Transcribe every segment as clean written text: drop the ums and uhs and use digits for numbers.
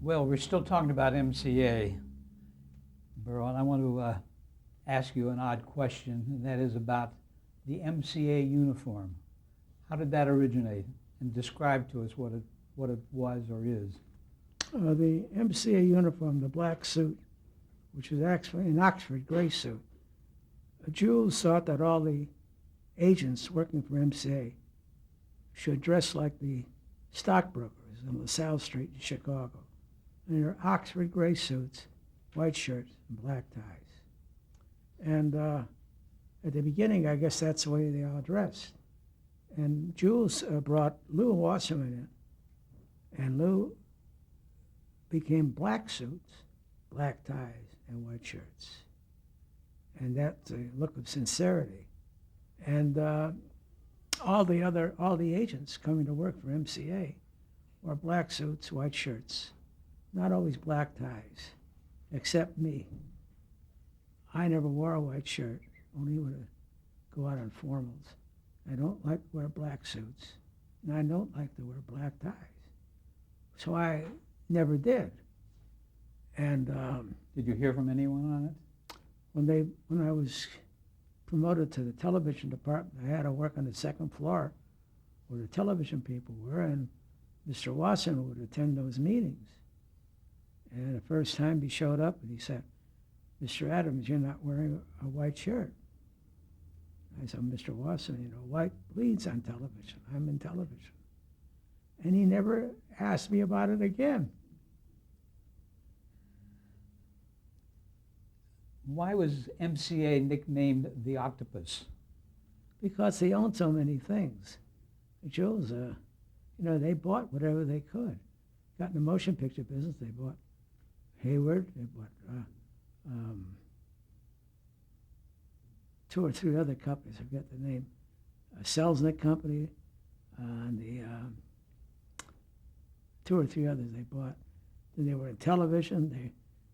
Well, we're still talking about MCA, Berle, and I want to ask you an odd question, and that is about the MCA uniform. How did that originate? And describe to us what it was or is. The MCA uniform, the black suit, which was actually an Oxford gray suit. Jules thought that all the agents working for MCA should dress like the stockbrokers on LaSalle Street in Chicago. And they're Oxford gray suits, white shirts, and black ties. And at the beginning, I guess that's the way they all dressed. And Jules brought Lou Wasserman in, and Lou became black suits, black ties, and white shirts. And that's a look of sincerity. And all the agents coming to work for MCA wore black suits, white shirts, not always black ties, except me. I never wore a white shirt, only when I go out on formals. I don't like to wear black suits, and I don't like to wear black ties. So I never did. And Did you hear from anyone on it? when I was promoted to the television department, I had to work on the second floor where the television people were, and Mr. Wasson would attend those meetings. And the first time he showed up, and he said, "Mr. Adams, you're not wearing a white shirt." I said, "Mr. Wasson, white bleeds on television. I'm in television." And he never asked me about it again. Why was MCA nicknamed the Octopus? Because they owned so many things. Jules, they bought whatever they could. Got in the motion picture business, they bought Hayward, they bought two or three other companies, I forget the name, Selznick Company, and the two or three others they bought. Then they were in television.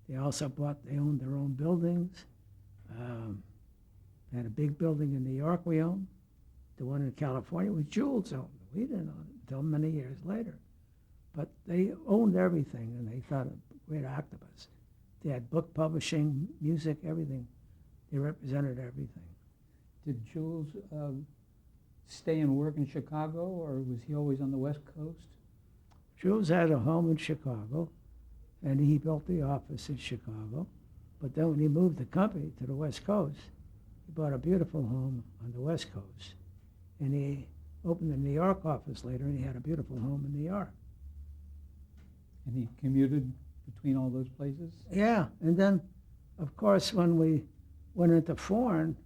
They also owned their own buildings. They had a big building in New York we owned. The one in California was Jules owned. We didn't own it until many years later. But they owned everything, and they thought a great octopus. They had book publishing, music, everything. They represented everything. Did Jules stay and work in Chicago, or was he always on the West Coast? Jules had a home in Chicago, and he built the office in Chicago. But then when he moved the company to the West Coast, he bought a beautiful home on the West Coast. And he opened the New York office later, and he had a beautiful home in New York. And he commuted between all those places? Yeah, and then, of course, when we went into foreign,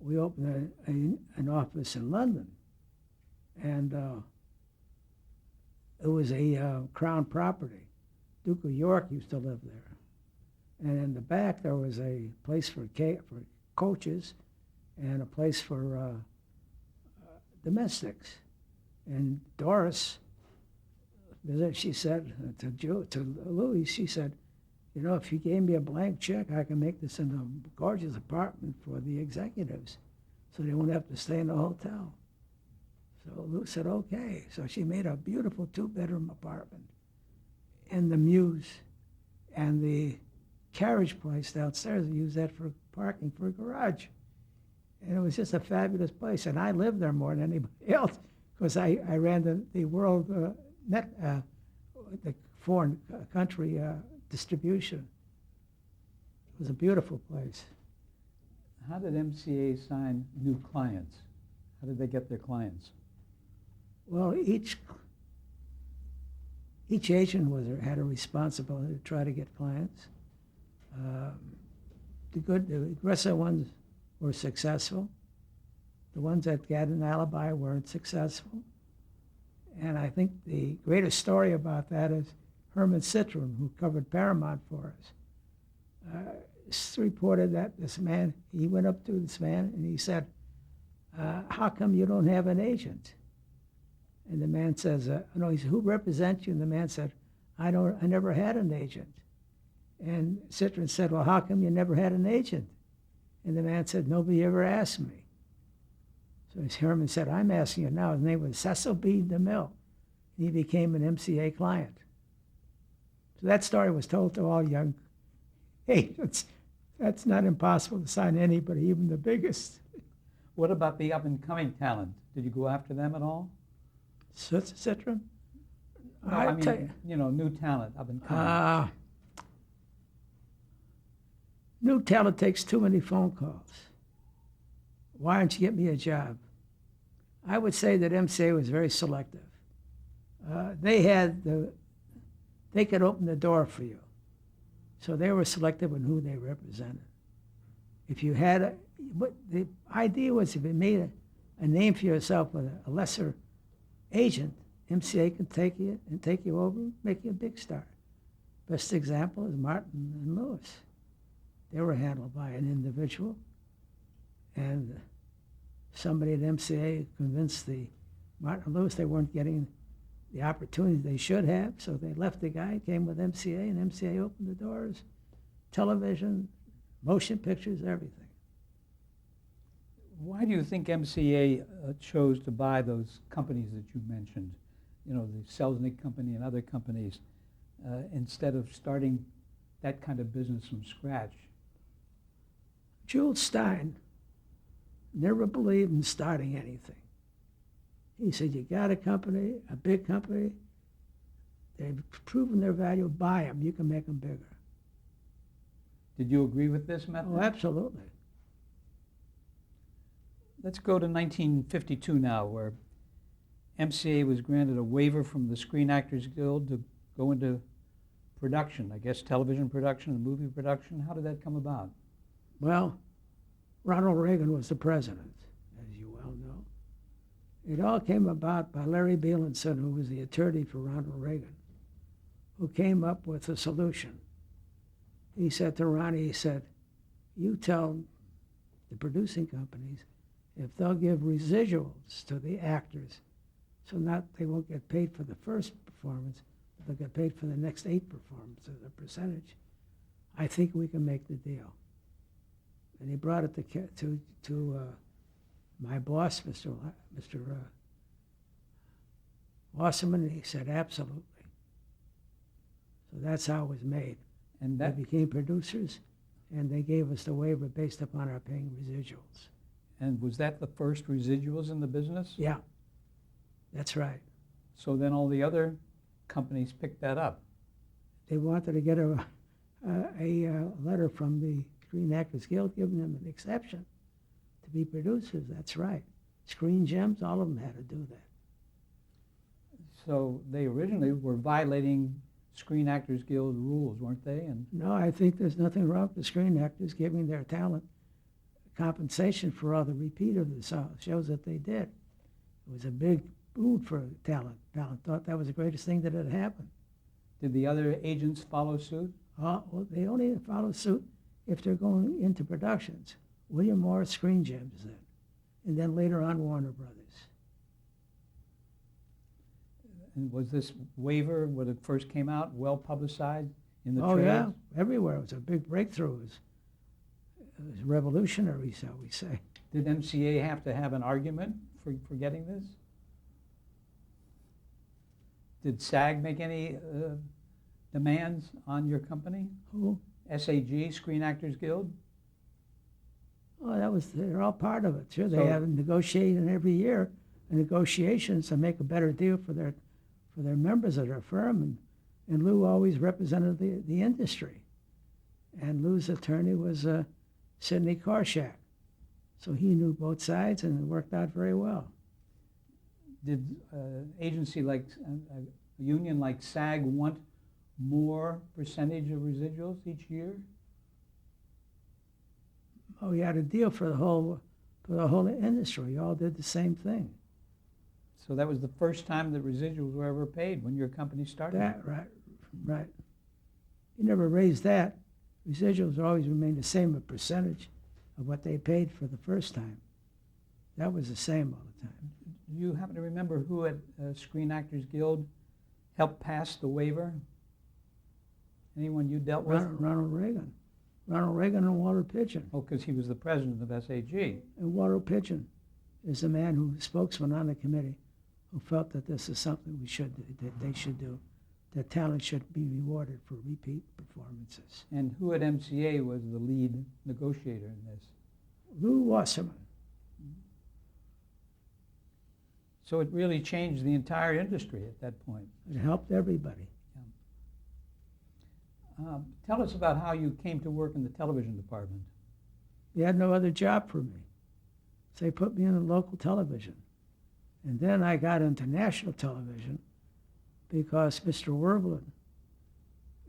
we opened an office in London. And it was a crown property. Duke of York used to live there. And in the back, there was a place for coaches and a place for domestics. And Doris, she said to Louis, she said, if you gave me a blank check, I can make this into a gorgeous apartment for the executives so they won't have to stay in the hotel. So Lou said, okay. So she made a beautiful two-bedroom apartment in the Mews, and the carriage place downstairs, we used that for parking for a garage. And it was just a fabulous place, and I lived there more than anybody else because I ran the world the foreign country distribution. It was a beautiful place. How did MCA sign new clients? How did they get their clients? Well, each agent had a responsibility to try to get clients. The aggressive ones were successful. The ones that had an alibi weren't successful. And I think the greatest story about that is Herman Citron, who covered Paramount for us. It's reported that he went up to this man and he said, how come you don't have an agent? And the man says, no, he said, who represents you? And the man said, I never had an agent. And Citron said, well, how come you never had an agent? And the man said, nobody ever asked me. So Herman said, I'm asking you now. His name was Cecil B. DeMille. And he became an MCA client. So that story was told to all young agents. That's not impossible to sign anybody, even the biggest. What about the up-and-coming talent? Did you go after them at all? Citron? No, I mean, new talent, up-and-coming. New talent takes too many phone calls. Why don't you get me a job? I would say that MCA was very selective. They could open the door for you. So they were selective in who they represented. If you had but the idea was if you made a name for yourself with a lesser agent, MCA can take you over, make you a big star. Best example is Martin and Lewis. They were handled by an individual, and somebody at MCA convinced the Martin and Lewis they weren't getting the opportunity they should have, so they left the guy, came with MCA, and MCA opened the doors, television, motion pictures, everything. Why do you think MCA chose to buy those companies that you mentioned, the Selznick Company and other companies, instead of starting that kind of business from scratch? Jules Stein never believed in starting anything. He said, you got a company, a big company, they've proven their value, buy them, you can make them bigger. Did you agree with this method? Oh, absolutely. Let's go to 1952 now, where MCA was granted a waiver from the Screen Actors Guild to go into production, I guess television production and movie production. How did that come about? Well, Ronald Reagan was the president, as you well know. It all came about by Larry Bielenson, who was the attorney for Ronald Reagan, who came up with a solution. He said to Ronnie, you tell the producing companies if they'll give residuals to the actors, so they won't get paid for the first performance, but they'll get paid for the next 8 performances, a percentage. I think we can make the deal. And he brought it to my boss, Mr. Wasserman, and he said, absolutely. So that's how it was made. And they that became producers, and they gave us the waiver based upon our paying residuals. And was that the first residuals in the business? Yeah, that's right. So then all the other companies picked that up. They wanted to get a letter from the Screen Actors Guild giving them an exception to be producers. That's right. Screen Gems, all of them had to do that. So they originally were violating Screen Actors Guild rules, weren't they? And no, I think there's nothing wrong with the screen actors giving their talent compensation for all the repeat of the shows that they did. It was a big boon for talent. Talent thought that was the greatest thing that had happened. did the other agents follow suit? Well, they only follow suit if they're going into productions. William Morris Screen Gems then, and then later on Warner Brothers. And was this waiver, when it first came out, well publicized in the Oh trade? yeah, everywhere. It was a big breakthrough. It was revolutionary, shall we say. Did MCA have to have an argument for getting this? Did SAG make any demands on your company? Who? SAG, Screen Actors Guild? Oh, they're all part of it. Sure, they So- have negotiated every year negotiations to make a better deal for their members of their firm, and Lou always represented the industry. And Lou's attorney was Sidney Korshak. So he knew both sides, and it worked out very well. Did agency like a union like SAG want more percentage of residuals each year? Oh, he had a deal for the whole industry. We all did the same thing. So that was the first time that residuals were ever paid when your company started? That, right. You never raised that. Residuals always remained the same, a percentage of what they paid for the first time. That was the same all the time. Do you happen to remember who at Screen Actors Guild helped pass the waiver? Anyone you dealt with? Ronald Reagan. Ronald Reagan and Walter Pidgeon. Oh, because he was the president of SAG. And Walter Pidgeon is the man spokesman on the committee, who felt that this is something that they should do. the talent should be rewarded for repeat performances. And who at MCA was the lead negotiator in this? Lou Wasserman. So it really changed the entire industry at that point. It helped everybody. Tell us about how you came to work in the television department. They had no other job for me. So they put me in local television. And then I got into national television because Mr. Werblin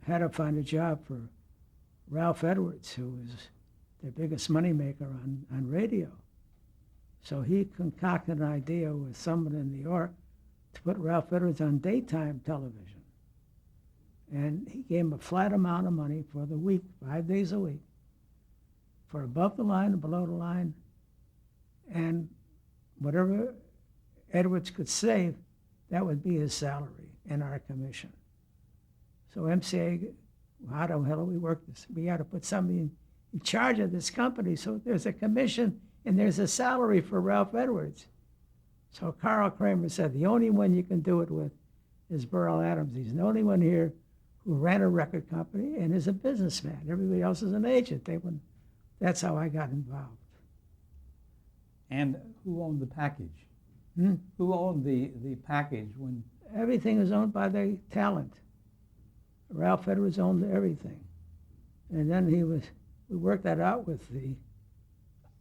had to find a job for Ralph Edwards, who was their biggest moneymaker on radio. So he concocted an idea with someone in New York to put Ralph Edwards on daytime television. And he gave him a flat amount of money for the week, 5 days a week, for above the line and below the line. And whatever Edwards could save, that would be his salary and our commission. So MCA, how the hell do we work this? We got to put somebody in charge of this company so there's a commission and there's a salary for Ralph Edwards. So Carl Kramer said, the only one you can do it with is Berle Adams. He's the only one here who ran a record company and is a businessman. Everybody else is an agent. That's how I got involved. And who owned the package? Hmm? Who owned the package when? Everything was owned by the talent. Ralph Edwards owned everything. And then we worked that out with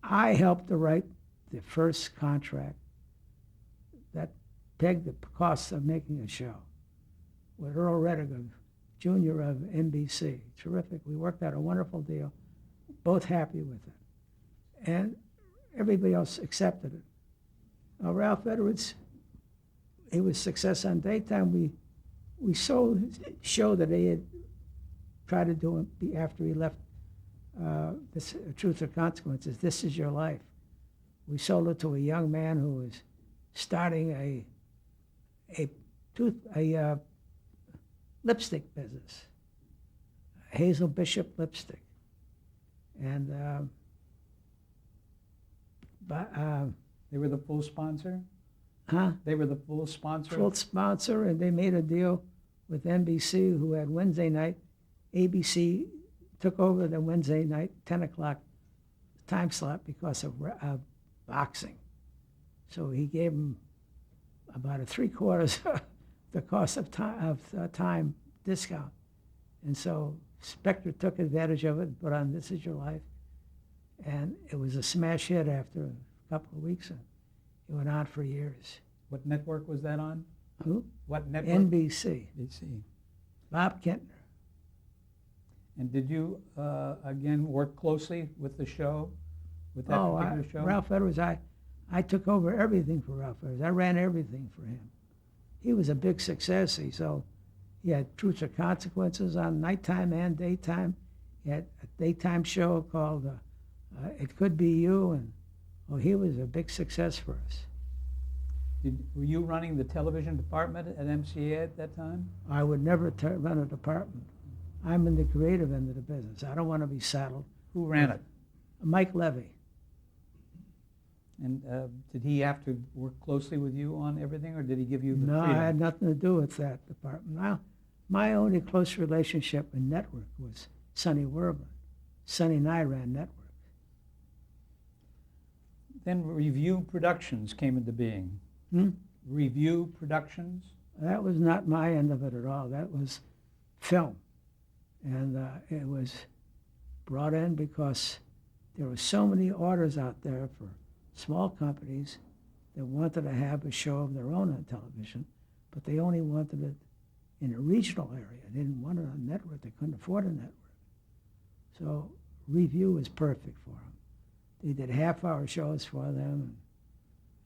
I helped to write the first contract that pegged the cost of making a show with Earl Rediger, Jr. of NBC. Terrific. We worked out a wonderful deal, both happy with it. And everybody else accepted it. Now, Ralph Edwards, he was success on daytime. We sold his show that he had tried to do after he left this Truth or Consequences, This Is Your Life. We sold it to a young man who was starting a lipstick business, Hazel Bishop lipstick. And They were the full sponsor? huh? They were the full sponsor? Full sponsor, and they made a deal with NBC, who had Wednesday night. ABC took over the Wednesday night 10 o'clock time slot because of boxing. So he gave them about a 3/4 the cost of time discount. And so Spectre took advantage of it and put on This Is Your Life. And it was a smash hit after a couple of weeks. And it went on for years. What network was that on? Who? What network? NBC. NBC. Bob Kentner. And did you, again, work closely with the show, with that particular show? Ralph Edwards, I took over everything for Ralph Edwards. I ran everything for him. He was a big success. He had Truth or Consequences on nighttime and daytime. He had a daytime show called It Could Be You, and he was a big success for us. Were you running the television department at MCA at that time? I would never run a department. I'm in the creative end of the business. I don't want to be saddled. Who ran it? Mike Levy. And did he have to work closely with you on everything, or did he give you the No, freedom? I had nothing to do with that department. Now, my only close relationship in network was Sonny Werblin. Sonny and I ran network. Then Review Productions came into being. Review Productions? That was not my end of it at all. That was film. And it was brought in because there were so many orders out there for small companies that wanted to have a show of their own on television, but they only wanted it in a regional area. They didn't want it on network. They couldn't afford a network. So Review was perfect for them. They did half-hour shows for them,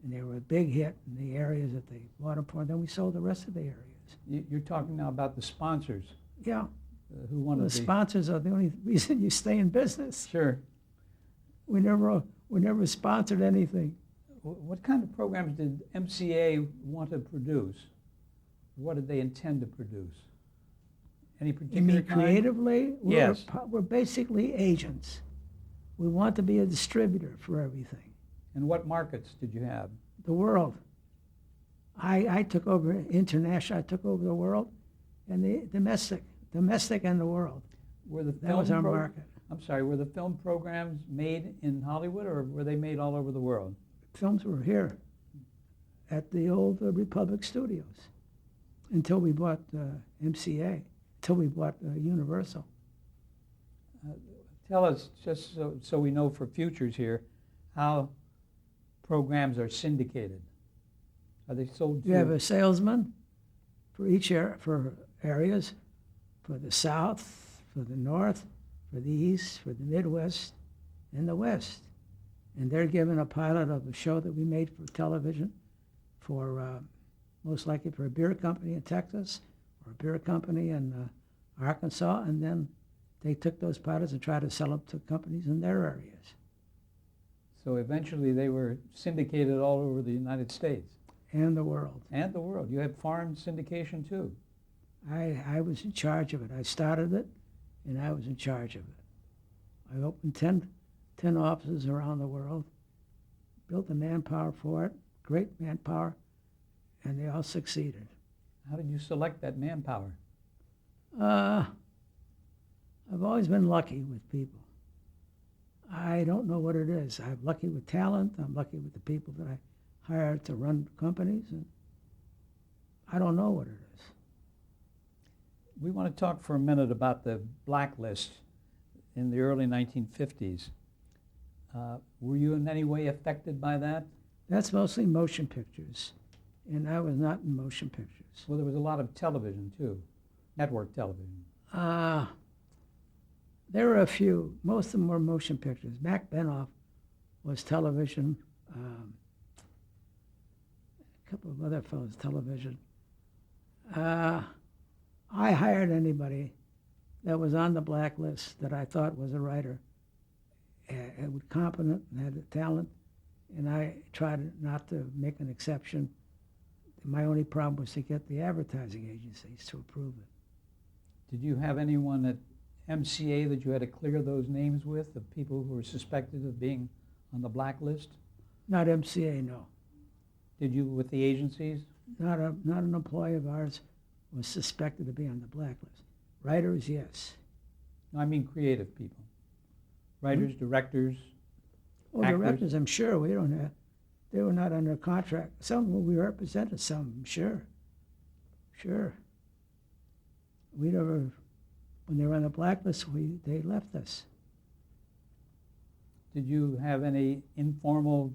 and they were a big hit in the areas that they bought them for. Then we sold the rest of the areas. You're talking now about the sponsors Yeah. who wanted The sponsors are the only reason you stay in business. Sure. We never sponsored anything. What kind of programs did MCA want to produce? What did they intend to produce? Any You particular mean kind? creatively? Yes. We're basically agents. We want to be a distributor for everything. And what markets did you have? The world. I took over international. I took over the world, and the domestic and the world. Were the That was our market. I'm sorry, were the film programs made in Hollywood, or were they made all over the world? Films were here at the old Republic Studios until we bought MCA, until we bought Universal. Tell us, just so we know for futures here, how programs are syndicated. Are they sold You have through? a salesman for each for areas, for the South, for the North, for the East, for the Midwest, and the West. And they're given a pilot of a show that we made for television for most likely for a beer company in Texas or a beer company in Arkansas, and then they took those pilots and tried to sell them to companies in their areas. So eventually they were syndicated all over the United States. And the world. And the world. You had foreign syndication too. I was in charge of it. I started it, and I was in charge of it. I opened 10 offices around the world, built the manpower for it, great manpower, and they all succeeded. How did you select that manpower? I've always been lucky with people. I don't know what it is. I'm lucky with talent. I'm lucky with the people that I hire to run companies, and I don't know what it is. We want to talk for a minute about the blacklist in the early 1950s. Were you in any way affected by that? That's mostly motion pictures, and I was not in motion pictures. Well, there was a lot of television too, network television. There were a few. Most of them were motion pictures. Mac Benoff was television. A couple of other fellows television. I hired anybody that was on the blacklist that I thought was a writer, and was competent and had the talent, and I tried not to make an exception. My only problem was to get the advertising agencies to approve it. Did you have anyone at MCA that you had to clear those names with, of people who were suspected of being on the blacklist? Not MCA, no. Did you with the agencies? Not an employee of ours was suspected to be on the blacklist. Writers, yes. No, I mean creative people. Writers, directors. Oh, Actors? directors, I'm sure we don't have. They were not under contract. Some we represented some, sure. Sure. We never, when they were on the blacklist, they left us. Did you have any informal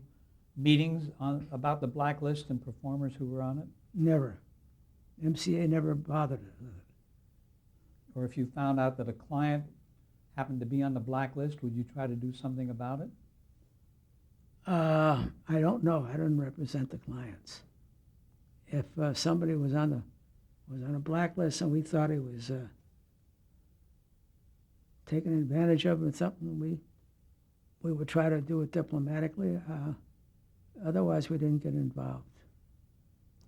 meetings about the blacklist and performers who were on it? Never. MCA never bothered with it. Or if you found out that a client happened to be on the blacklist, would you try to do something about it? I don't know. I didn't represent the clients. If somebody was on a blacklist and we thought he was taking advantage of it or something, we would try to do it diplomatically. Otherwise, we didn't get involved.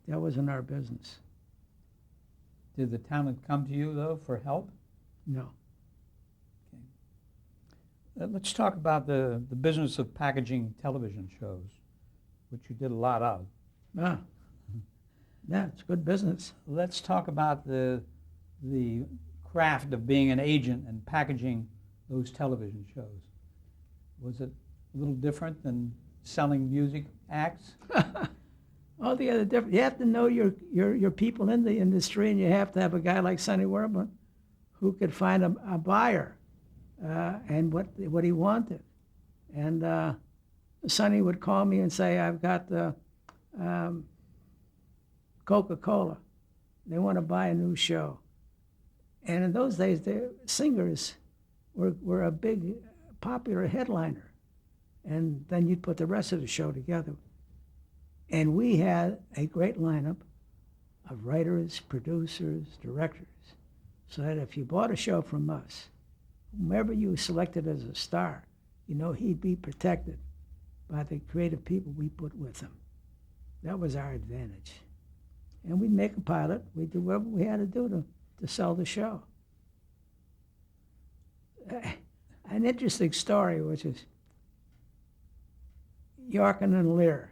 That wasn't our business. Did the talent come to you, though, for help? No. Let's talk about the business of packaging television shows, which you did a lot of. Yeah, it's good business. Let's talk about the craft of being an agent and packaging those television shows. Was it a little different than selling music acts? Altogether different. You have to know your people in the industry, and you have to have a guy like Sonny Werman who could find a buyer and what he wanted. And Sonny would call me and say, "I've got Coca-Cola. They want to buy a new show." And in those days, the singers were a big, popular headliner. And then you'd put the rest of the show together. And we had a great lineup of writers, producers, directors, so that if you bought a show from us, whomever you selected as a star, you know he'd be protected by the creative people we put with him. That was our advantage. And we'd make a pilot. We'd do whatever we had to do to sell the show. An interesting story, which is Yorkin and Lear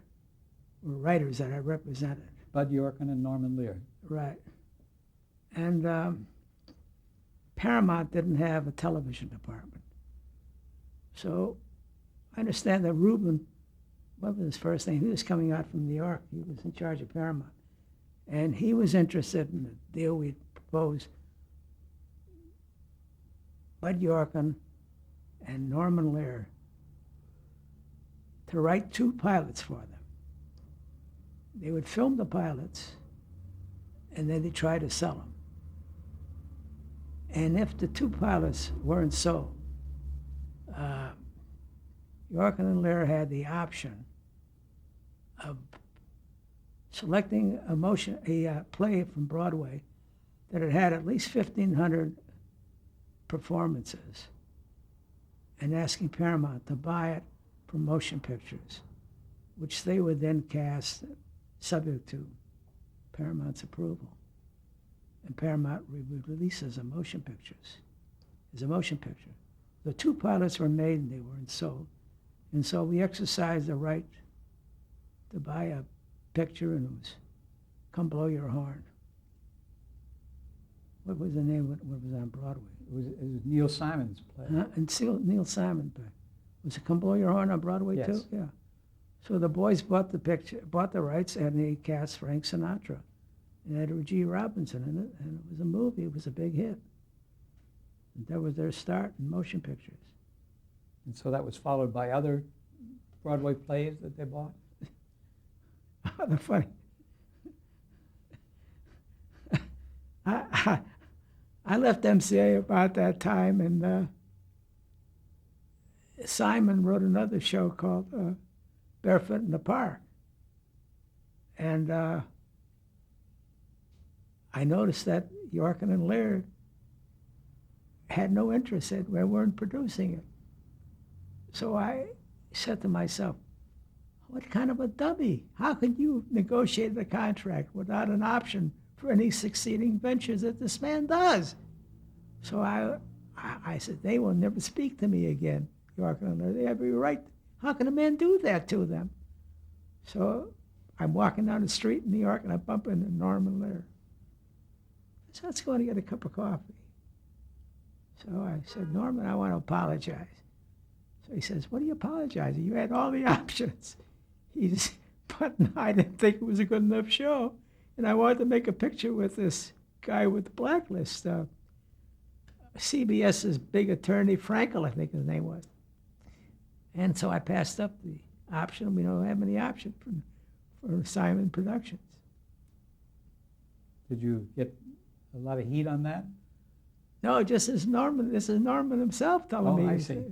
were writers that I represented. Bud Yorkin and Norman Lear. Right. And Paramount didn't have a television department. So I understand that Reuben, what was his first name? He was coming out from New York. He was in charge of Paramount. And he was interested in the deal we proposed. Bud Yorkin and Norman Lear to write 2 pilots for them. They would film the pilots, and then they'd try to sell them. And if the 2 pilots weren't sold, Yorkin and Lear had the option of selecting a play from Broadway that had at least 1,500 performances and asking Paramount to buy it from motion pictures, which they would then cast subject to Paramount's approval. And Paramount would release as a motion picture. The 2 pilots were made and they weren't sold. And so we exercised the right to buy a picture, and it was Come Blow Your Horn. What was the name of it? What was on Broadway? It was Neil Simon's play. And Neil Simon play. Was it Come Blow Your Horn on Broadway Yes. too? Yeah. So the boys bought the rights, and they cast Frank Sinatra and Edward G. Robinson in it, and it was a movie. It was a big hit. And that was their start in motion pictures. And so that was followed by other Broadway plays that they bought? The funny. I left MCA about that time, and Simon wrote another show called Barefoot in the Park. And I noticed that Yorkin and Lear had no interest in it. We weren't producing it. So I said to myself, what kind of a dummy? How could you negotiate the contract without an option for any succeeding ventures that this man does? So I said, they will never speak to me again, Yorkin and Lear. They have every right. How can a man do that to them? So I'm walking down the street in New York, and I bump into Norman Lear. So let's go and get a cup of coffee. So I said, Norman, I want to apologize. So he says, what are you apologizing? You had all the options. But no, I didn't think it was a good enough show. And I wanted to make a picture with this guy with the blacklist. CBS's big attorney, Frankel, I think his name was. And so I passed up the option. We don't have any option for Simon Productions. Did you get a lot of heat on that? No, just as Norman. This is Norman himself telling me. I see.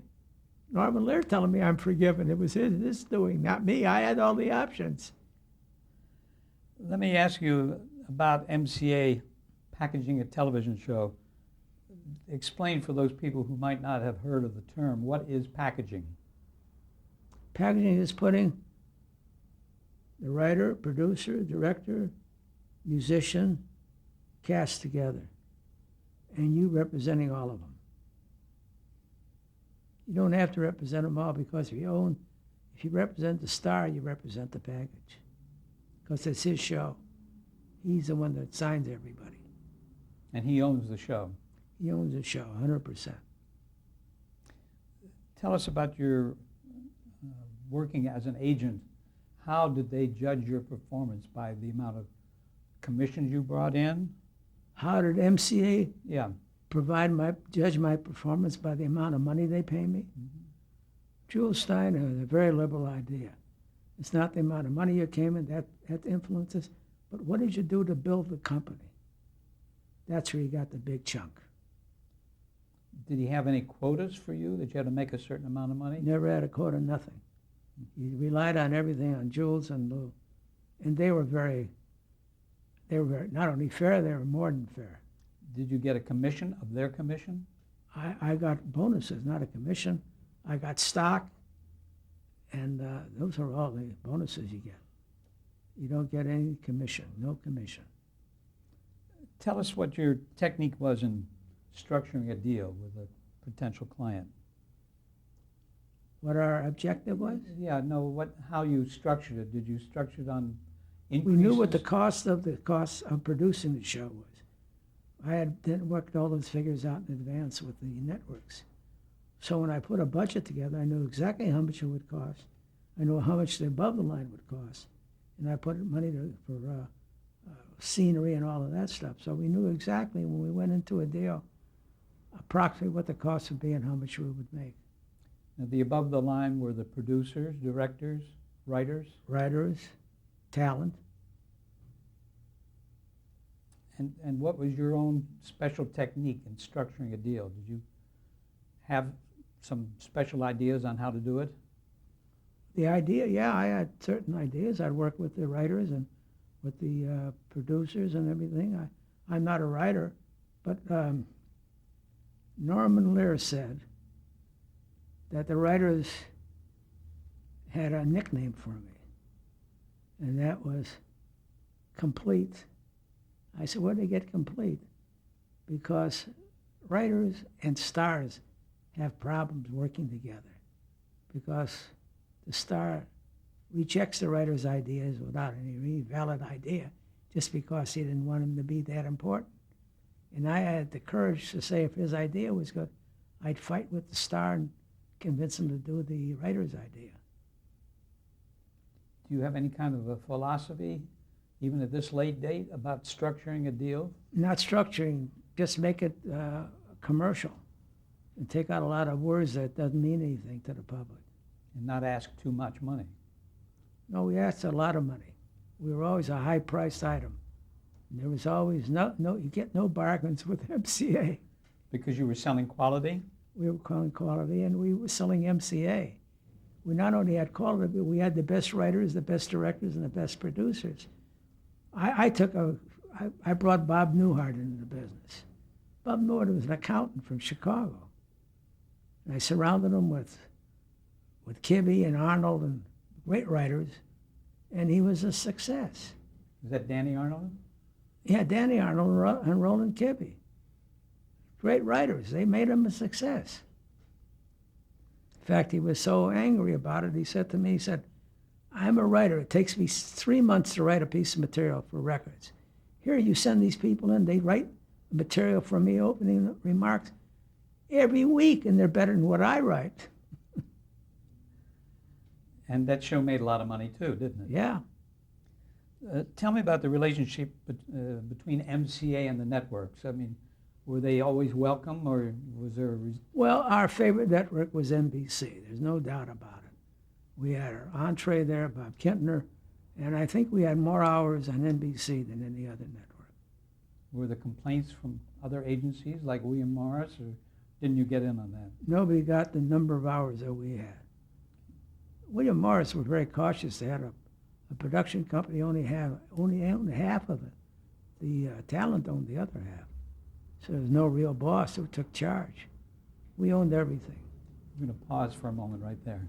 Norman Lear telling me I'm forgiven. It was his doing, not me. I had all the options. Let me ask you about MCA packaging a television show. Explain for those people who might not have heard of the term, what is packaging? Packaging is putting the writer, producer, director, musician, cast together, and you representing all of them. You don't have to represent them all, because if you represent the star, you represent the package, because it's his show. He's the one that signs everybody. And he owns the show. He owns the show, 100%. Tell us about your working as an agent. How did they judge your performance? By the amount of commissions you brought in? How did MCA Yeah. judge my performance? By the amount of money they pay me? Mm-hmm. Jules Steiner has a very liberal idea. It's not the amount of money you came in that influences, but what did you do to build the company? That's where you got the big chunk. Did he have any quotas for you that you had to make a certain amount of money? Never had a quota, nothing. He relied on everything on Jules and Lou. And they were very, not only fair, they were more than fair. Did you get a commission of their commission? I got bonuses, not a commission. I got stock, and those are all the bonuses you get. You don't get any commission, no commission. Tell us what your technique was in structuring a deal with a potential client. What our objective was? Yeah, no, how you structured it. Did you structure it on We increases? knew what the cost of producing the show was. I had then worked all those figures out in advance with the networks. So when I put a budget together, I knew exactly how much it would cost. I knew how much the above the line would cost. And I put money for scenery and all of that stuff. So we knew exactly when we went into a deal approximately what the cost would be and how much we would make. Now, the above the line were the producers, directors, writers, Writers, talent. and what was your own special technique in structuring a deal? Did you have some special ideas on how to do it? The idea, yeah, I had certain ideas. I'd work with the writers and with the producers and everything. I'm not a writer, but Norman Lear said that the writers had a nickname for me, and that was Complete. I said, where did they get complete? Because writers and stars have problems working together because the star rejects the writer's ideas without any really valid idea just because he didn't want him to be that important. And I had the courage to say if his idea was good, I'd fight with the star and convince him to do the writer's idea. Do you have any kind of a philosophy, even at this late date, about structuring a deal? Not structuring, just make it commercial and take out a lot of words that doesn't mean anything to the public. And not ask too much money? No, we asked a lot of money. We were always a high-priced item. And there was always you get no bargains with MCA. Because you were selling quality? We were calling quality, and we were selling MCA. We not only had quality, but we had the best writers, the best directors, and the best producers. I brought Bob Newhart into the business. Bob Newhart was an accountant from Chicago. And I surrounded him with Kibbe and Arnold and great writers, and he was a success. Is that Danny Arnold? Yeah, Danny Arnold and Roland Kibbe. Great writers. They made him a success. In fact, he was so angry about it, he said to me, I'm a writer. It takes me 3 months to write a piece of material for records. Here you send these people in, they write material for me, opening remarks, every week, and they're better than what I write. And that show made a lot of money too, didn't it? Yeah. Tell me about the relationship between MCA and the networks. I mean, were they always welcome, or was there a Well, our favorite network was NBC. There's no doubt about it. We had our entree there, Bob Kintner, and I think we had more hours on NBC than any other network. Were there complaints from other agencies like William Morris, or didn't you get in on that? Nobody got the number of hours that we had. William Morris was very cautious. They had a production company only owned half of it. The talent owned the other half. So there was no real boss who took charge. We owned everything. We're going to pause for a moment right there.